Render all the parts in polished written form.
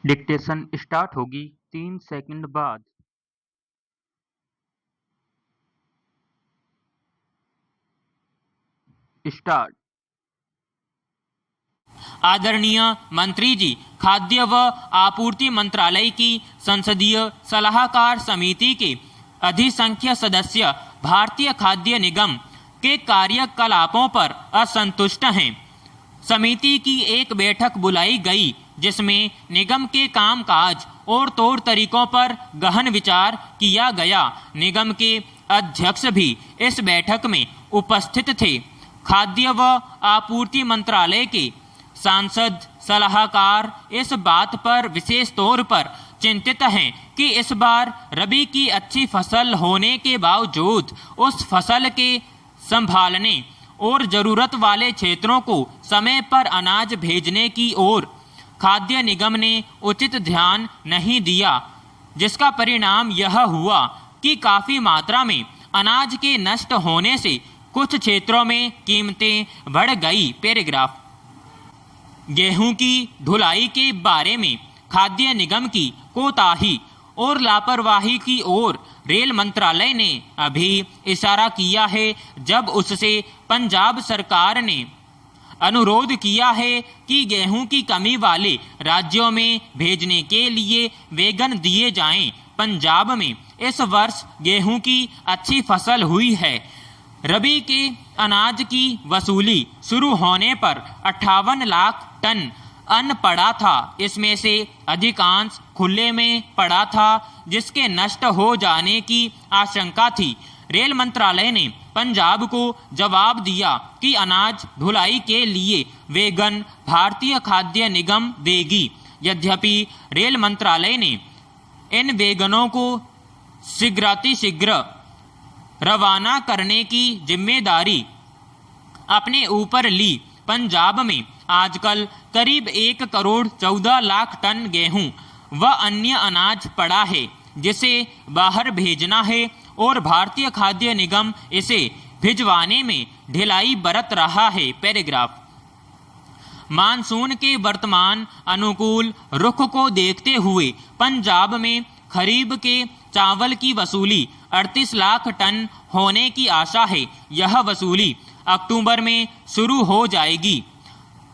Dictation start होगी 3 second बाद। Start. आदरणीय मंत्री जी, खाद्य व आपूर्ति मंत्रालय की संसदीय सलाहकार समिति के अधिसंख्य सदस्य भारतीय खाद्य निगम के कार्यकलापों पर असंतुष्ट हैं। समिति की एक बैठक बुलाई गई जिसमें निगम के कामकाज और तौर तरीकों पर गहन विचार किया गया। निगम के अध्यक्ष भी इस बैठक में उपस्थित थे। खाद्य व आपूर्ति मंत्रालय के सांसद सलाहकार इस बात पर विशेष तौर पर चिंतित हैं कि इस बार रबी की अच्छी फसल होने के बावजूद उस फसल के संभालने और ज़रूरत वाले क्षेत्रों को समय पर अनाज भेजने की ओर खाद्य निगम ने उचित ध्यान नहीं दिया, जिसका परिणाम यह हुआ कि काफ़ी मात्रा में अनाज के नष्ट होने से कुछ क्षेत्रों में कीमतें बढ़ गई। पैराग्राफ। गेहूं की ढुलाई के बारे में खाद्य निगम की कोताही और लापरवाही की ओर रेल मंत्रालय ने अभी इशारा किया है, जब उससे पंजाब सरकार ने अनुरोध किया है कि गेहूं की कमी वाले राज्यों में भेजने के लिए वैगन दिए जाएं। पंजाब में इस वर्ष गेहूं की अच्छी फसल हुई है। रबी के अनाज की वसूली शुरू होने पर 58 लाख टन अन्न पड़ा था। इसमें से अधिकांश खुले में पड़ा था, जिसके नष्ट हो जाने की आशंका थी। रेल मंत्रालय ने पंजाब को जवाब दिया कि अनाज ढुलाई के लिए वैगन भारतीय खाद्य निगम देगी। यद्यपि रेल मंत्रालय ने इन वैगनों को शीघ्रातिशीघ्र रवाना करने की जिम्मेदारी अपने ऊपर ली। पंजाब में आजकल करीब 1 करोड़ 14 लाख टन गेहूं व अन्य अनाज पड़ा है, जिसे बाहर भेजना है और भारतीय खाद्य निगम इसे भिजवाने में ढिलाई बरत रहा है। पैराग्राफ। मानसून के वर्तमान अनुकूल रुख को देखते हुए पंजाब में खरीफ के चावल की वसूली 38 लाख टन होने की आशा है। यह वसूली अक्टूबर में शुरू हो जाएगी।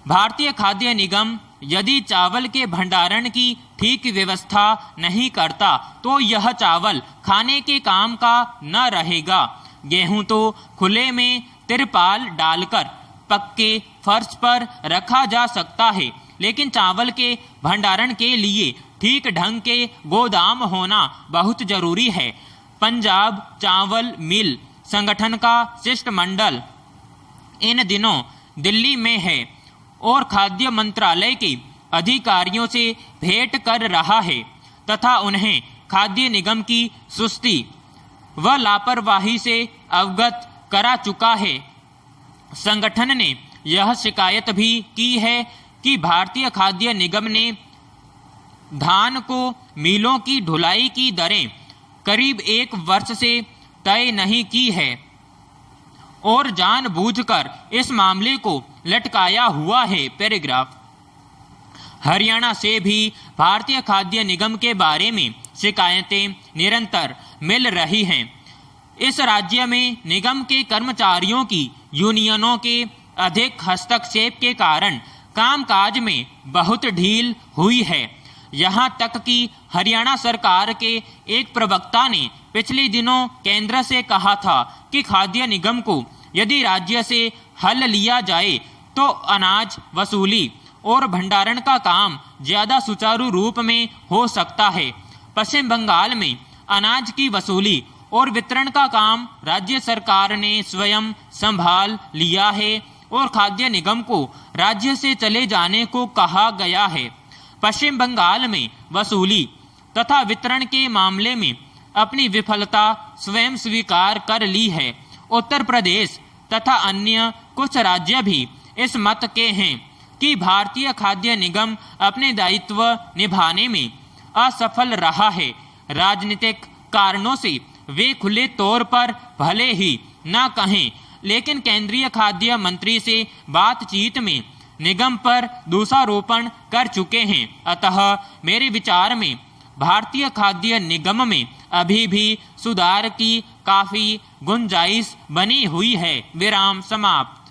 भारतीय खाद्य निगम यदि चावल के भंडारण की ठीक व्यवस्था नहीं करता तो यह चावल खाने के काम का न रहेगा। गेहूं तो खुले में तिरपाल डालकर पक्के फर्श पर रखा जा सकता है, लेकिन चावल के भंडारण के लिए ठीक ढंग के गोदाम होना बहुत जरूरी है। पंजाब चावल मिल संगठन का शिष्टमंडल इन दिनों दिल्ली में है और खाद्य मंत्रालय के अधिकारियों से भेंट कर रहा है तथा उन्हें खाद्य निगम की सुस्ती व लापरवाही से अवगत करा चुका है। संगठन ने यह शिकायत भी की है कि भारतीय खाद्य निगम ने धान को मिलों की ढुलाई की दरें करीब 1 वर्ष से तय नहीं की है और जानबूझकर इस मामले को लटकाया हुआ है। पैराग्राफ। हरियाणा से भी भारतीय खाद्य निगम के बारे में शिकायतें निरंतर मिल रही हैं। इस राज्य में निगम के कर्मचारियों की यूनियनों के अधिक हस्तक्षेप के कारण कामकाज में बहुत ढील हुई है। यहाँ तक कि हरियाणा सरकार के एक प्रवक्ता ने पिछले दिनों केंद्र से कहा था कि खाद्य निगम को यदि राज्य से हल लिया जाए तो अनाज वसूली और भंडारण का काम ज़्यादा सुचारू रूप में हो सकता है। पश्चिम बंगाल में अनाज की वसूली और वितरण का काम राज्य सरकार ने स्वयं संभाल लिया है और खाद्य निगम को राज्य से चले जाने को कहा गया है। पश्चिम बंगाल में वसूली तथा वितरण के मामले में अपनी विफलता स्वयं स्वीकार कर ली है। उत्तर प्रदेश तथा अन्य कुछ राज्य भी इस मत के हैं कि भारतीय खाद्य निगम अपने दायित्व निभाने में असफल रहा है। राजनीतिक कारणों से वे खुले तौर पर भले ही न कहें, लेकिन केंद्रीय खाद्य मंत्री से बातचीत में निगम पर दोषारोपण कर चुके हैं। अतः मेरे विचार में भारतीय खाद्य निगम में अभी भी सुधार की काफ़ी गुंजाइश बनी हुई है। विराम समाप्त।